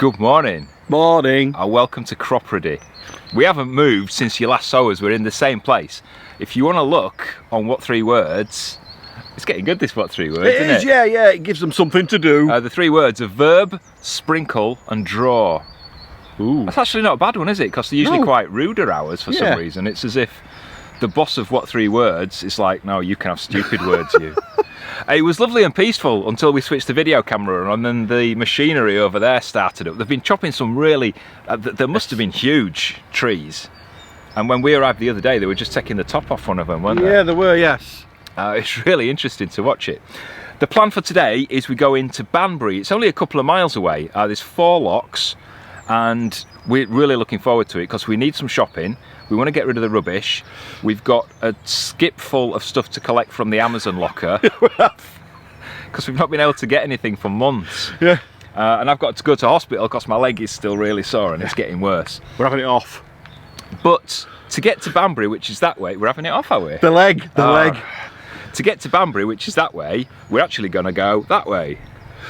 Good morning. Morning. Welcome to Cropredy. We haven't moved since you last saw us. We're in the same place. If you want to look on what three words, it's getting good, this what three words, isn't it? Yeah, it gives them something to do. The three words are verb, sprinkle and draw. Ooh. That's actually not a bad one, is it? Because they're usually quite ruder hours for some reason. It's as if the boss of what three words is like, no, you can have stupid words, you. It was lovely and peaceful until we switched the video camera on, and then the machinery over there started up. They've been chopping some really, there must have been huge trees. And when we arrived the other day, they were just taking the top off one of them, weren't they? Yeah, they were, yes. It's really interesting to watch it. The plan for today is we go into Banbury. It's only a couple of miles away. There's 4 locks, and we're really looking forward to it because we need some shopping. We want to get rid of the rubbish. We've got a skip full of stuff to collect from the Amazon locker because we've not been able to get anything for months. Yeah. And I've got to go to hospital because my leg is still really sore and it's getting worse. We're having it off. But to get to Banbury, which is that way, we're having it off, are we? The leg. To get to Banbury, which is that way, we're actually going to go that way.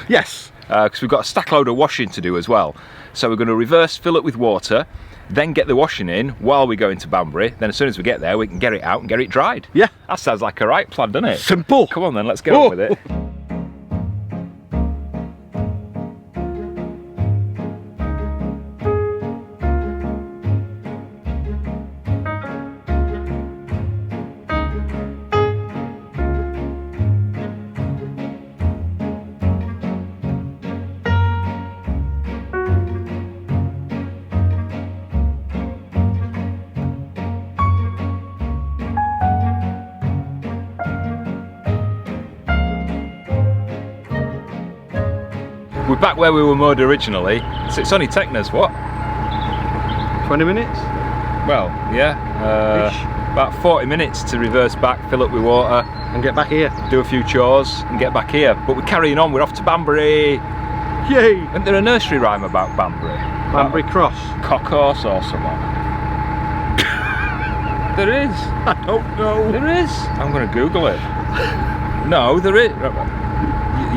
Yes. Because we've got a stack load of washing to do as well. So we're going to reverse fill it with water, then get the washing in while we go into Banbury. Then as soon as we get there, we can get it out and get it dried. Yeah. That sounds like a right plan, doesn't it? Simple. Come on then, let's get on with it. We're back where we were moored originally, so it's only taken us, what? 20 minutes? Well, yeah, about 40 minutes to reverse back, fill up with water. And get back here. Do a few chores and get back here. But we're carrying on, we're off to Banbury. Yay! Isn't there a nursery rhyme about Banbury? Banbury Cross. Cock horse or something? There is. I don't know. There is. I'm going to Google it. No, there is.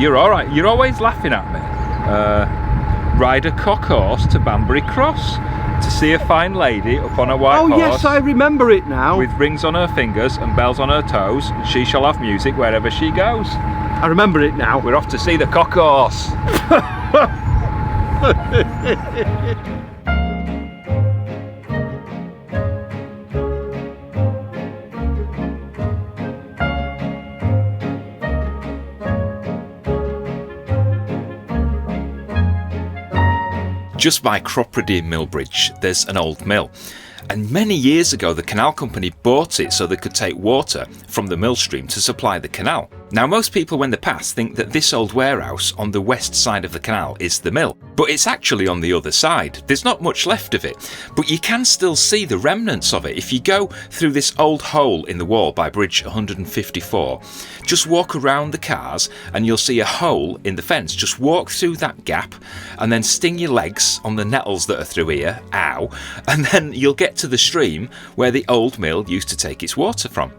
You're all right. You're always laughing at me. Ride a cock horse to Banbury Cross to see a fine lady upon a white horse. Oh yes, I remember it now. With rings on her fingers and bells on her toes, and she shall have music wherever she goes. I remember it now. We're off to see the cock horse. Just by Cropredy Mill Bridge, there's an old mill. And many years ago, the canal company bought it so they could take water from the mill stream to supply the canal. Now, most people when they pass think that this old warehouse on the west side of the canal is the mill, but it's actually on the other side. There's not much left of it, but you can still see the remnants of it if you go through this old hole in the wall by bridge 154. Just walk around the cars and you'll see a hole in the fence. Just walk through that gap and then sting your legs on the nettles that are through here, ow, and then you'll get to the stream where the old mill used to take its water from.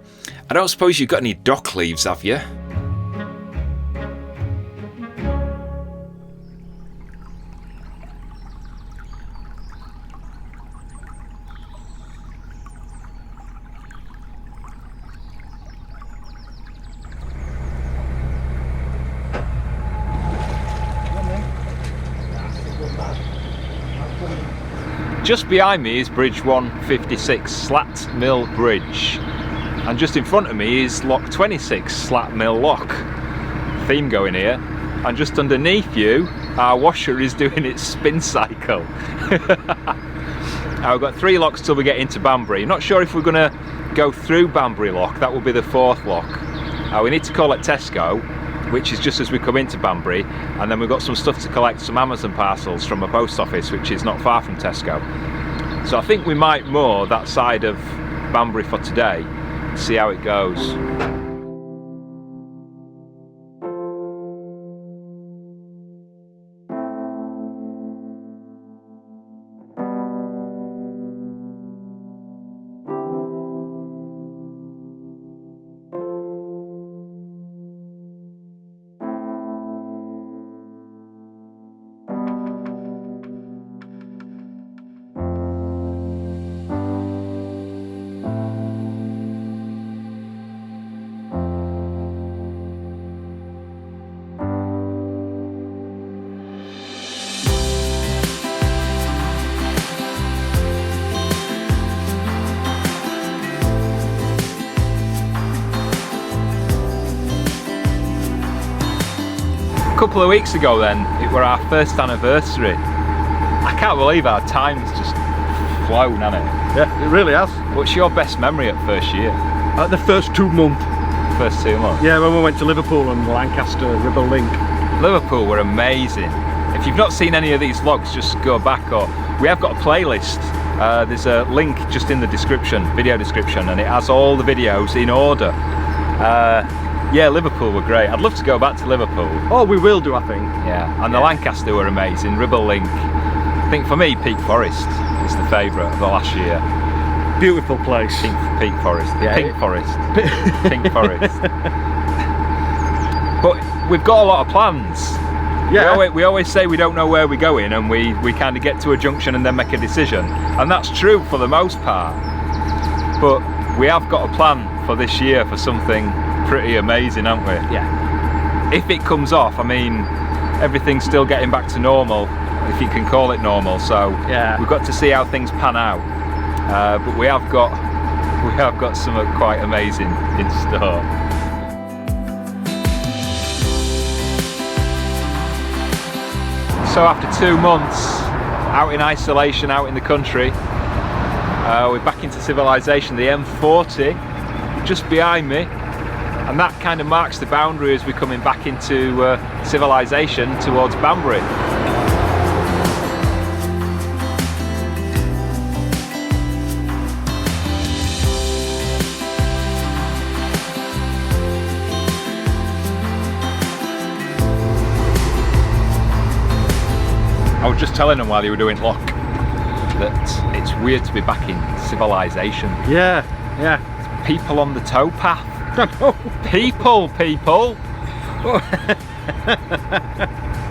I don't suppose you've got any dock leaves, have you? Just behind me is bridge 156, Slat Mill Bridge. And just in front of me is lock 26, Slat Mill Lock. Theme going here. And just underneath you, our washer is doing its spin cycle. Now we've got 3 locks till we get into Banbury. Not sure if we're going to go through Banbury Lock, that will be the 4th lock. We need to call at Tesco, which is just as we come into Banbury, and then we've got some stuff to collect, some Amazon parcels from a post office which is not far from Tesco. So I think we might moor that side of Banbury for today, see how it goes. A couple of weeks ago then, it were our first anniversary. I can't believe our time's just flown, hasn't it? Yeah, it really has. What's your best memory at first year? The first 2 months. First 2 months? Yeah, when we went to Liverpool and Lancaster, Ribble Link. Liverpool were amazing. If you've not seen any of these vlogs, just go back, or we have got a playlist. There's a link just in the description, video description, and it has all the videos in order. Yeah, Liverpool were great. I'd love to go back to Liverpool. Oh, we will do, I think. Yeah, and the Lancaster were amazing. Ribble Link. I think for me, Peak Forest is the favourite of the last year. Beautiful place. Peak Forest. Yeah, Pink Forest. Pink Forest. But we've got a lot of plans. Yeah. We always say we don't know where we're going, and we kind of get to a junction and then make a decision. And that's true for the most part. But we have got a plan for this year for something pretty amazing, haven't we? Yeah. If it comes off, I mean, everything's still getting back to normal, if you can call it normal. So yeah, we've got to see how things pan out. But we have got something quite amazing in store. So after 2 months out in isolation, out in the country, we're back into civilization. The M40 just behind me, and that kind of marks the boundary as we're coming back into civilization towards Banbury. I was just telling them while you were doing lock that it's weird to be back in civilization. Yeah, yeah. People on the towpath. Oh. People.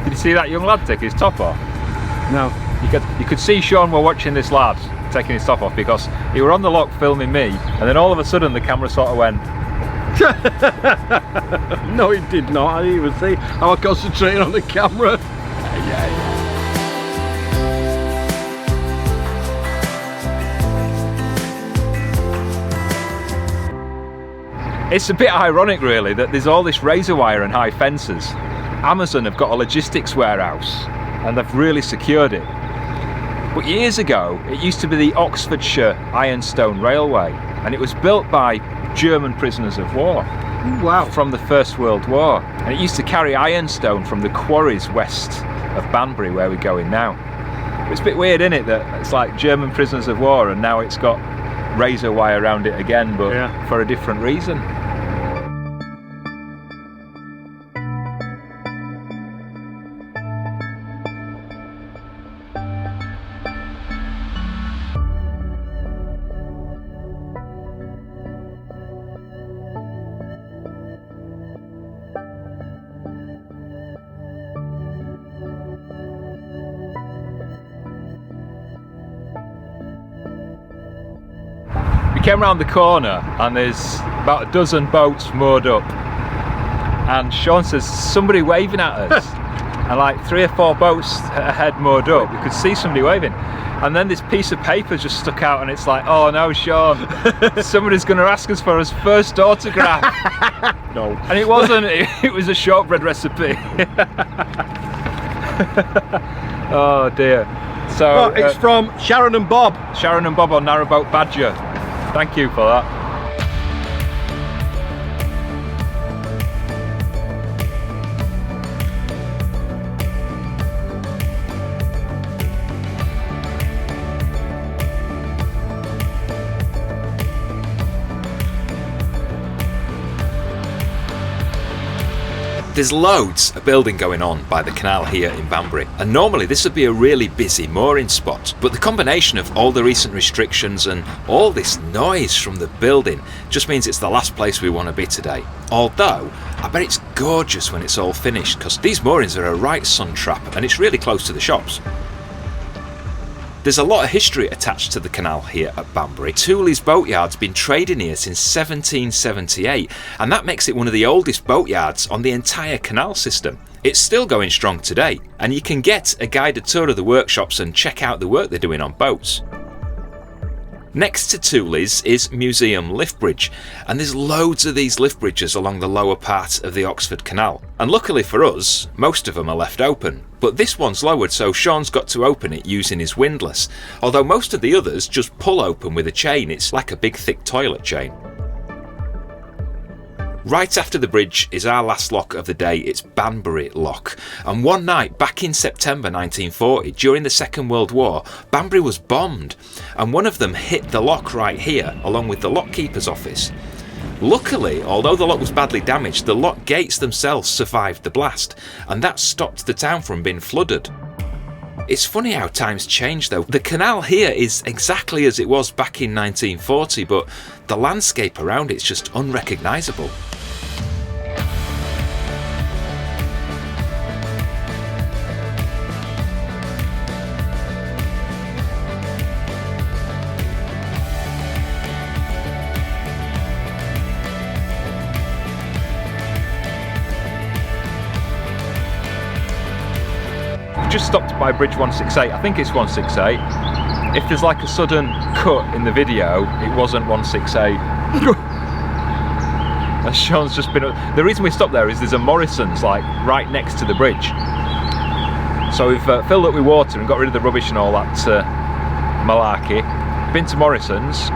Did you see that young lad take his top off? No. You could see Shaun were watching this lad taking his top off, because he were on the lock filming me, and then all of a sudden the camera sort of went. No, he did not. I didn't even see. I was concentrating on the camera. Yeah. It's a bit ironic really that there's all this razor wire and high fences. Amazon have got a logistics warehouse and they've really secured it. But years ago it used to be the Oxfordshire Ironstone Railway, and it was built by German prisoners of war. Wow. From the First World War. And it used to carry ironstone from the quarries west of Banbury, where we're going now. It's a bit weird, isn't it, that it's like German prisoners of war and now it's got razor wire around it again, but yeah, for a different reason. Came round the corner and there's about a dozen boats moored up, and Shaun says somebody waving at us and like 3 or 4 boats ahead moored up, we could see somebody waving, and then this piece of paper just stuck out and it's like, oh no, Shaun, somebody's going to ask us for his first autograph. No. And it wasn't, it was a shortbread recipe. Oh dear. So it's from Sharon and Bob. Sharon and Bob on Narrowboat Badger. Thank you for that. There's loads of building going on by the canal here in Banbury, and normally this would be a really busy mooring spot, but the combination of all the recent restrictions and all this noise from the building just means it's the last place we want to be today. Although I bet it's gorgeous when it's all finished, because these moorings are a right sun trap and it's really close to the shops. There's a lot of history attached to the canal here at Banbury. Tooley's Boatyard's been trading here since 1778, and that makes it one of the oldest boatyards on the entire canal system. It's still going strong today, and you can get a guided tour of the workshops and check out the work they're doing on boats. Next to Tooley's is Museum Lift Bridge, and there's loads of these lift bridges along the lower part of the Oxford Canal. And luckily for us, most of them are left open. But this one's lowered, so Shaun's got to open it using his windlass. Although most of the others just pull open with a chain. It's like a big thick toilet chain. Right after the bridge is our last lock of the day. It's Banbury Lock. And one night back in September 1940, during the Second World War, Banbury was bombed, and one of them hit the lock right here, along with the lockkeeper's office. Luckily, although the lock was badly damaged, the lock gates themselves survived the blast, and that stopped the town from being flooded. It's funny how times change though. The canal here is exactly as it was back in 1940, but the landscape around it's just unrecognisable. Just stopped by bridge 168. I think it's 168. If there's like a sudden cut in the video, it wasn't 168. As Shaun's just been. The reason we stopped there is there's a Morrison's like right next to the bridge. So we've filled up with water and got rid of the rubbish and all that malarkey. Been to Morrison's,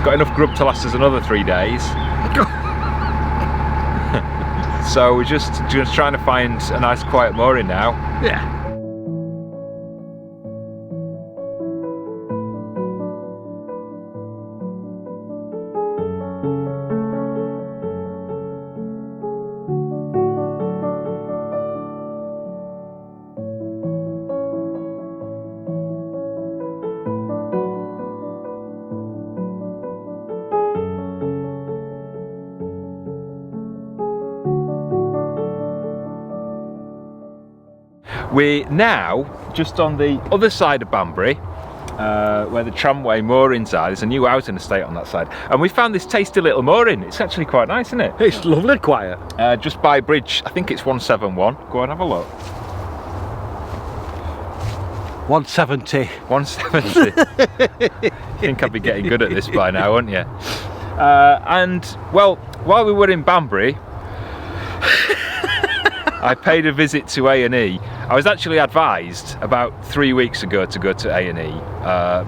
got enough grub to last us another 3 days. So we're just trying to find a nice quiet mooring now. Yeah. We're now just on the other side of Banbury, where the tramway moorings are. There's a new housing estate on that side, and we found this tasty little mooring. It's actually quite nice, isn't it? It's lovely quiet. Just by bridge, I think it's 171. Go on, have a look. 170. 170. I think I'd be getting good at this by now, wouldn't you? And well, while we were in Banbury, I paid a visit to A&E. I was actually advised about 3 weeks ago to go to A&E,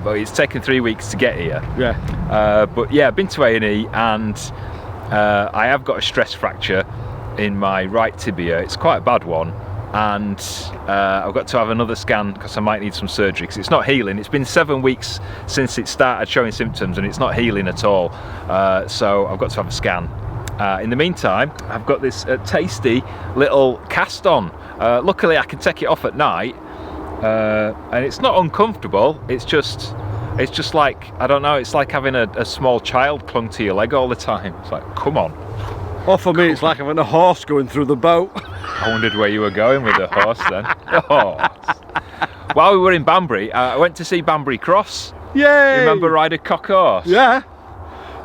but it's taken 3 weeks to get here. Yeah. But yeah, I've been to A&E, and I have got a stress fracture in my right tibia. It's quite a bad one, and I've got to have another scan because I might need some surgery because it's not healing. It's been 7 weeks since it started showing symptoms, and it's not healing at all. So I've got to have a scan. In the meantime, I've got this tasty little cast on. Luckily I can take it off at night, and it's not uncomfortable. It's just like, I don't know, it's like having a small child clung to your leg all the time. It's like, come on. Or for me, it's like having a horse going through the boat. I wondered where you were going with the horse then. The horse. While we were in Banbury, I went to see Banbury Cross. Yay! You remember ride a cock horse? Yeah.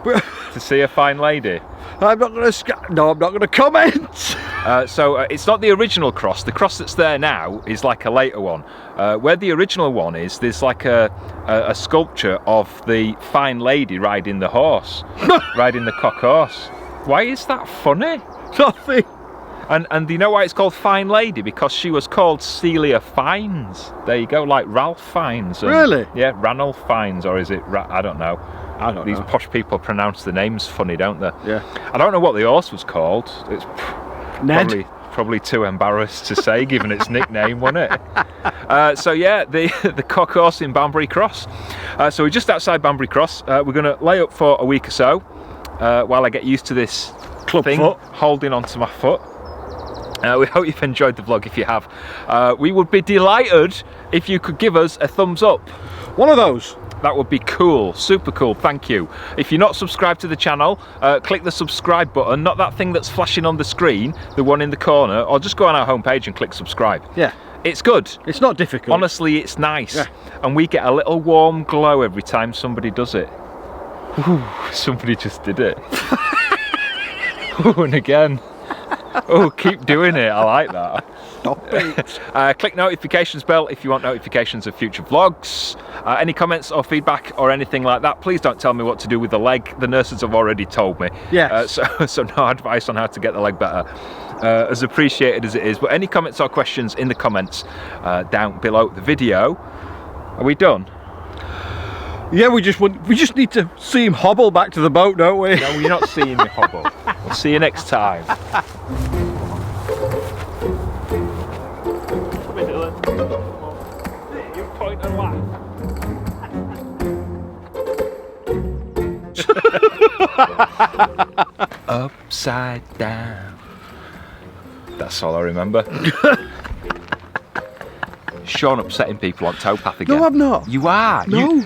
To see a fine lady. I'm not going to no, I'm not going to comment. So it's not the original cross. The cross that's there now is like a later one. Where the original one is, there's like a sculpture of the fine lady riding the horse, riding the cock horse. Why is that funny? Nothing. And you know why it's called Fine Lady? Because she was called Celia Fiennes. There you go, like Ralph Fiennes. Really? Yeah, Ranulph Fiennes, or is it? I don't know. I don't know. These posh people pronounce the names funny, don't they? Yeah. I don't know what the horse was called. It's Ned. Probably too embarrassed to say, given its nickname, wasn't it? So yeah, the cock horse in Banbury Cross. So we're just outside Banbury Cross. We're going to lay up for a week or so while I get used to this Club thing foot. holding onto my foot. We hope you've enjoyed the vlog. If you have, we would be delighted if you could give us a thumbs up. One of those. That would be cool, super cool, thank you. If you're not subscribed to the channel, click the subscribe button, not that thing that's flashing on the screen, the one in the corner, or just go on our homepage and click subscribe. Yeah. It's good. It's not difficult. Honestly, it's nice. Yeah. And we get a little warm glow every time somebody does it. Ooh, somebody just did it. Ooh, and again. Oh, keep doing it. I like that. Stop it. Click notifications bell if you want notifications of future vlogs. Any comments or feedback or anything like that, please don't tell me what to do with the leg. The nurses have already told me. Yes. So no advice on how to get the leg better. As appreciated as it is, but any comments or questions in the comments down below the video. Are we done? Yeah, we just need to see him hobble back to the boat, don't we? No, you're not seeing me hobble. We'll see you next time. You point and laugh. Upside down. That's all I remember. Shaun upsetting people on towpath again. No, I'm not. You are. No.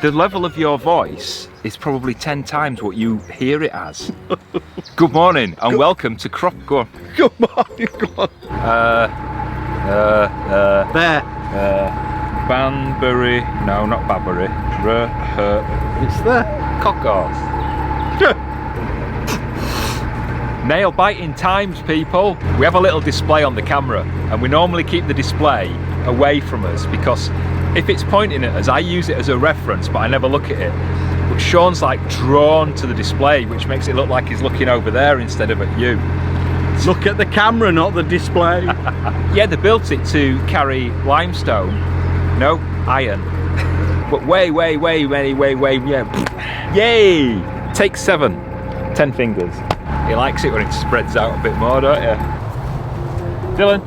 The level of your voice is probably 10 times what you hear it as. Good morning and welcome to Go on. Come on, go on. There. Banbury. No, not Banbury. It's there. Cockles. Nail biting times, people. We have a little display on the camera and we normally keep the display away from us because if it's pointing at us, I use it as a reference, but I never look at it. But Shaun's like drawn to the display, which makes it look like he's looking over there instead of at you. Look at the camera, not the display. Yeah, they built it to carry limestone, no iron. But way, yeah. Yay! Take 7, 10 fingers. He likes it when it spreads out a bit more, don't you? Dylan?